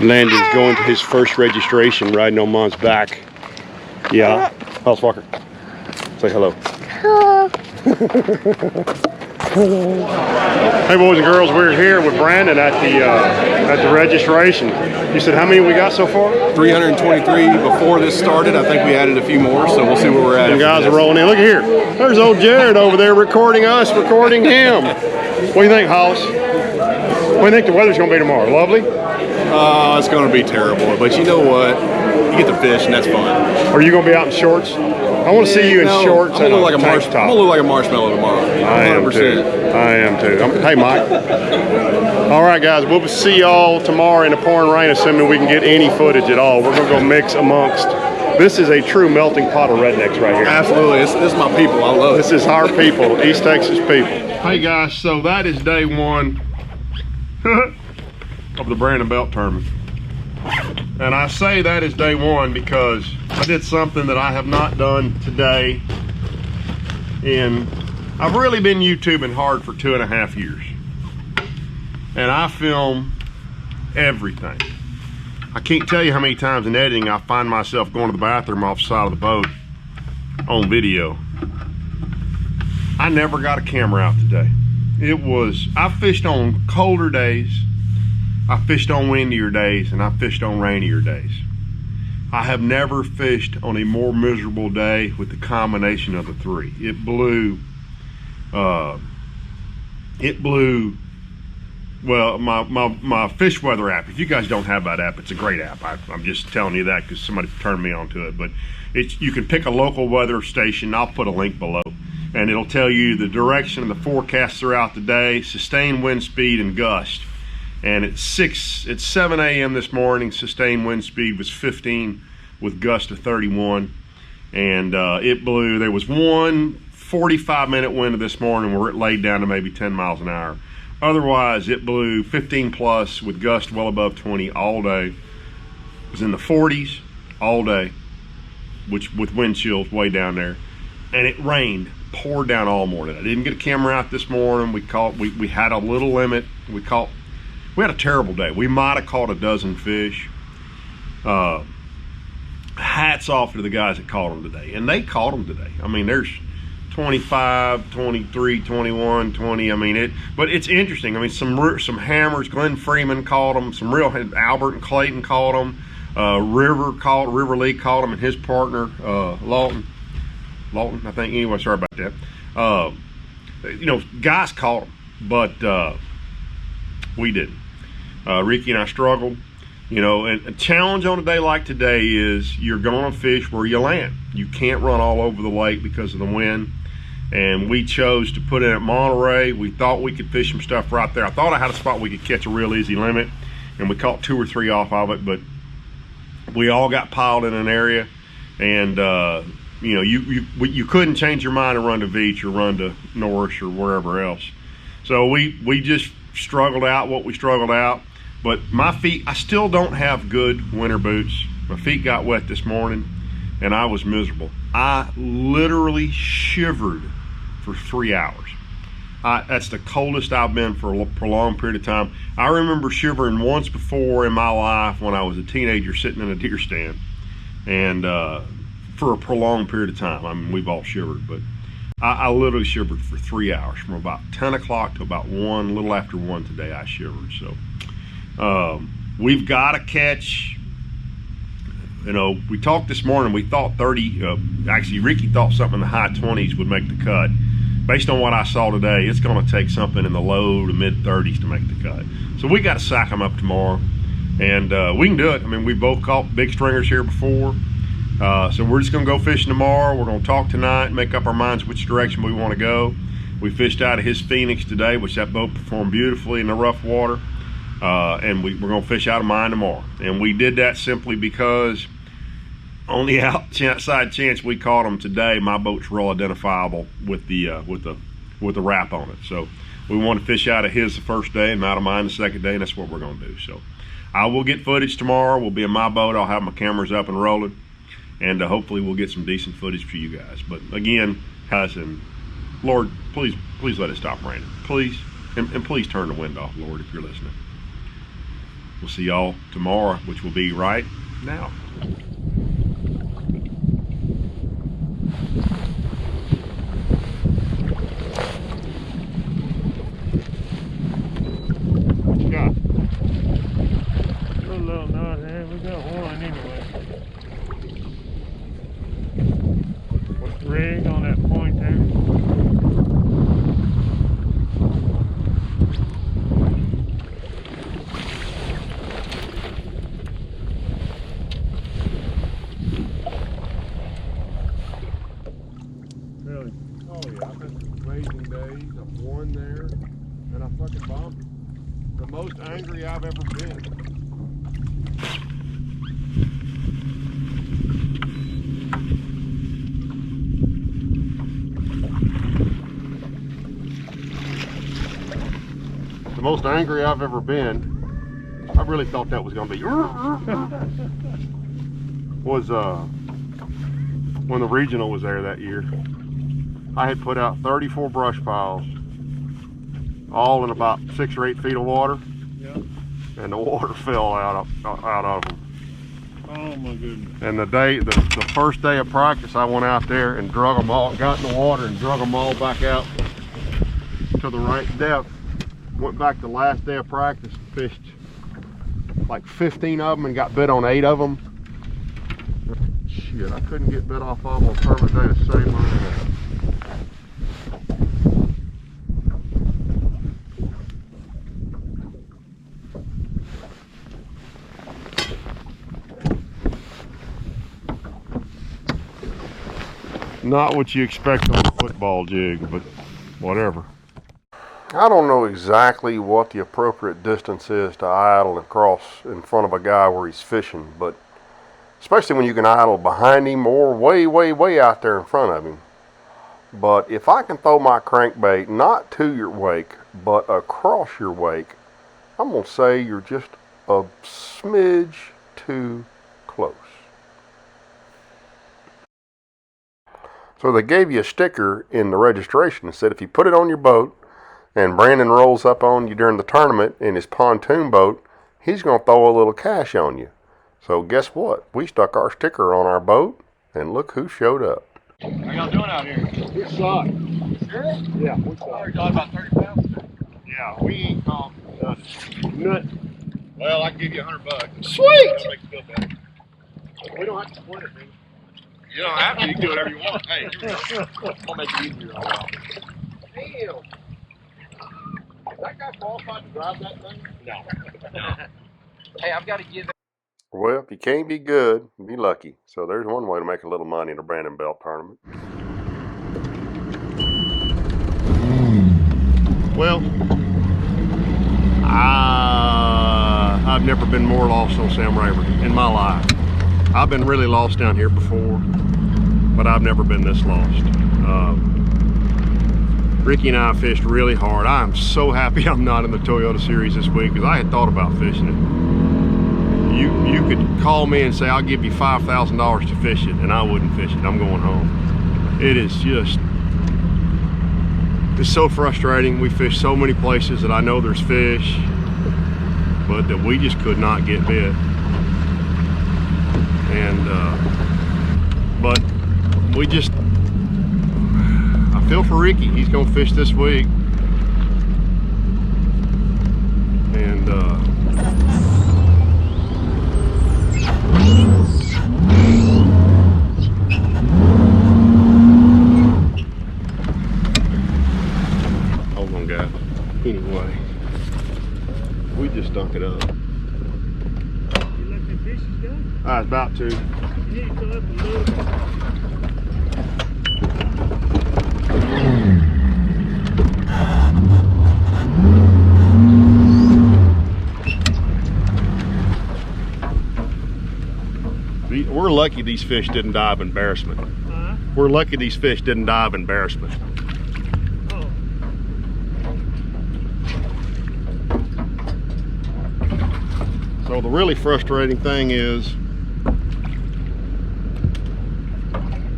Landon's going to his first registration riding on Mom's back. Yeah. House Walker. Say hello. Hey boys and girls, we're here with Brandon at the registration. You said how many we got so far? 323 before this started. I think we added a few more, so we'll see where we're at. The guys are rolling in. Look here. There's old Jared over there recording us, recording him. What do you think, House? What do you think the weather's going to be tomorrow? Lovely? It's going to be terrible, but you know what? You get to fish, and that's fun. Are you going to be out in shorts? I want to see you in shorts and a tank top. I'm going to look like a marshmallow tomorrow. 100%. I am too. I am too. Hey, Mike. All right, guys. We'll see y'all tomorrow in the pouring rain, assuming we can get any footage at all. We're going to go mix amongst. This is a true melting pot of rednecks right here. Absolutely. This is my people. I love it. This is our people, East Texas people. Hey, guys. So that is day one of the Brandon Belt tournament. And I say that is day one because I did something that I have not done today. And I've really been YouTubing hard for 2.5 years. And I film everything. I can't tell you how many times in editing I find myself going to the bathroom off the side of the boat on video. I never got a camera out today. I fished on colder days, I fished on windier days, and I fished on rainier days. I have never fished on a more miserable day with the combination of the three. It blew, well, my fish weather app. If you guys don't have that app, it's a great app. I'm just telling you that because somebody turned me onto it. But you can pick a local weather station. I'll put a link below. And it'll tell you the direction of the forecast throughout the day, sustained wind speed and gust. And at 7 a.m. this morning, sustained wind speed was 15 with gust of 31. And it blew. There was one 45-minute wind this morning where it laid down to maybe 10 miles an hour. Otherwise, it blew 15 plus with gust well above 20 all day. It was in the 40s all day, which with wind chills way down there. And it rained, poured down all morning. I didn't get a camera out this morning. We had a little limit. We had a terrible day. We might have caught a dozen fish. Hats off to the guys that caught them today. And they caught them today. I mean, there's 25, 23, 21, 20. I mean, but it's interesting. I mean, some hammers. Glenn Freeman caught them. Some real, Albert and Clayton caught them. River Lee caught them, and his partner, Lawton, I think. Anyway, sorry about that. Guys caught them, but we didn't. Ricky and I struggled. And a challenge on a day like today is you're going to fish where you land. You can't run all over the lake because of the wind. And we chose to put in at Monterey. We thought we could fish some stuff right there. I thought I had a spot we could catch a real easy limit, and we caught 2 or 3 off of it, but we all got piled in an area, and you couldn't change your mind and run to Veach or run to Norris or wherever else. So we just struggled out what we struggled out. But my feet, I still don't have good winter boots. My feet got wet this morning, and I was miserable. I literally shivered for 3 hours. That's the coldest I've been for a prolonged period of time. I remember shivering once before in my life when I was a teenager sitting in a deer stand, and for a prolonged period of time. I mean, we've all shivered, but I literally shivered for 3 hours, from about 10 o'clock to about 1, a little after 1 today. I shivered. So we've got to catch. We talked this morning. We thought 30. Actually, Ricky thought something in the high 20s would make the cut. Based on what I saw today, it's going to take something in the low to mid 30s to make the cut. So we got to sack them up tomorrow, and we can do it. I mean, we both caught big stringers here before. So we're just going to go fishing tomorrow. We're going to talk tonight, make up our minds which direction we want to go. We fished out of his Phoenix today, which that boat performed beautifully in the rough water. And we're going to fish out of mine tomorrow. And we did that simply because on the outside chance we caught them today, my boat's real identifiable with the wrap on it. So we want to fish out of his the first day and out of mine the second day, and that's what we're going to do. So I will get footage tomorrow. We'll be in my boat. I'll have my cameras up and rolling. And hopefully we'll get some decent footage for you guys. But again, guys, and Lord, please let it stop raining. Please, and please turn the wind off, Lord, if you're listening. We'll see y'all tomorrow, which will be right now. What you got? A little knothead. We got one anyway. What's the rig on that point there? Really? Oh yeah, I've been some amazing days. I've won there, and I fucking bombed it. The most angry I've ever been. The most angry I've ever been. I really thought that was gonna be was when the regional was there that year. I had put out 34 brush piles, all in about 6 or 8 feet of water. Yeah. And the water fell out of them. Oh my goodness. And the first day of practice, I went out there and drug them all, got in the water and drug them all back out to the right depth. Went back the last day of practice, fished like 15 of them and got bit on 8 of them. Shit, I couldn't get bit off almost every day the same line. Not what you expect on a football jig, but whatever. I don't know exactly what the appropriate distance is to idle across in front of a guy where he's fishing, but especially when you can idle behind him or way, way, way out there in front of him. But if I can throw my crankbait not to your wake, but across your wake, I'm going to say you're just a smidge too close. So they gave you a sticker in the registration that said if you put it on your boat and Brandon rolls up on you during the tournament in his pontoon boat, he's going to throw a little cash on you. So guess what? We stuck our sticker on our boat, and look who showed up. How y'all doing out here? We suck. Sure? Yeah, we suck. Y'all about 30 pounds? Yeah, we ain't caught nothing. Well, I can give you $100. Sweet! That'll make you feel better. We don't have to split it, man. You don't have to. You can do whatever you want. Hey, here we go. I'll make it easier. Damn. Is that guy qualified to drive that thing? No. Hey, I've got to give it. Well, if you can't be good, be lucky. So there's one way to make a little money in a Brandon Belt tournament. Well, I've never been more lost on Sam Rayburn in my life. I've been really lost down here before, but I've never been this lost. Ricky and I fished really hard. I am so happy I'm not in the Toyota Series this week because I had thought about fishing it. You could call me and say, I'll give you $5,000 to fish it, and I wouldn't fish it. I'm going home. It is just, it's so frustrating. We fish so many places that I know there's fish, but that we just could not get bit. And, but we just, I feel for Ricky. He's going to fish this week. And, hold on, guys. Anyway, we just dunk it up. You let the fishes go? I was about to. You need to come up a little bit. We're lucky these fish didn't die of embarrassment. We're lucky these fish didn't die of embarrassment. Oh. So the really frustrating thing is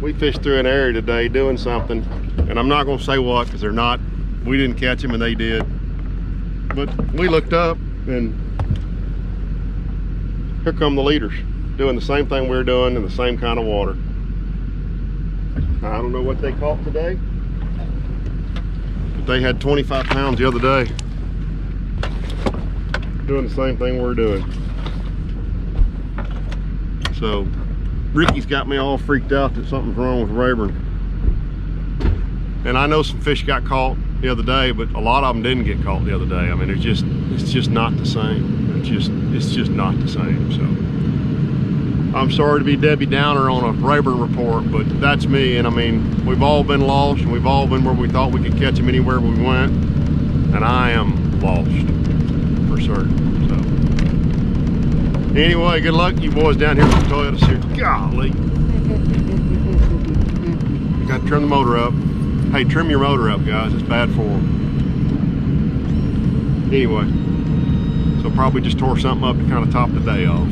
we fished through an area today doing something, and I'm not going to say what because they're not, we didn't catch them and they did, but we looked up and Here come the leaders, doing the same thing we're doing in the same kind of water. I don't know what they caught today, but they had 25 pounds the other day, doing the same thing we're doing. So Ricky's got me all freaked out that something's wrong with Rayburn. And I know some fish got caught the other day, but a lot of them didn't get caught the other day. I mean, it's just not the same. It's just not the same. So I'm sorry to be Debbie Downer on a Rayburn report, but that's me. And I mean, we've all been lost, and we've all been where we thought we could catch them anywhere we went, and I am lost for certain. So anyway, good luck, you boys down here from Toyota Series. Golly, you got to trim the motor up. Hey, trim your motor up, guys. It's bad for them. Anyway, so probably just tore something up to kind of top the day off.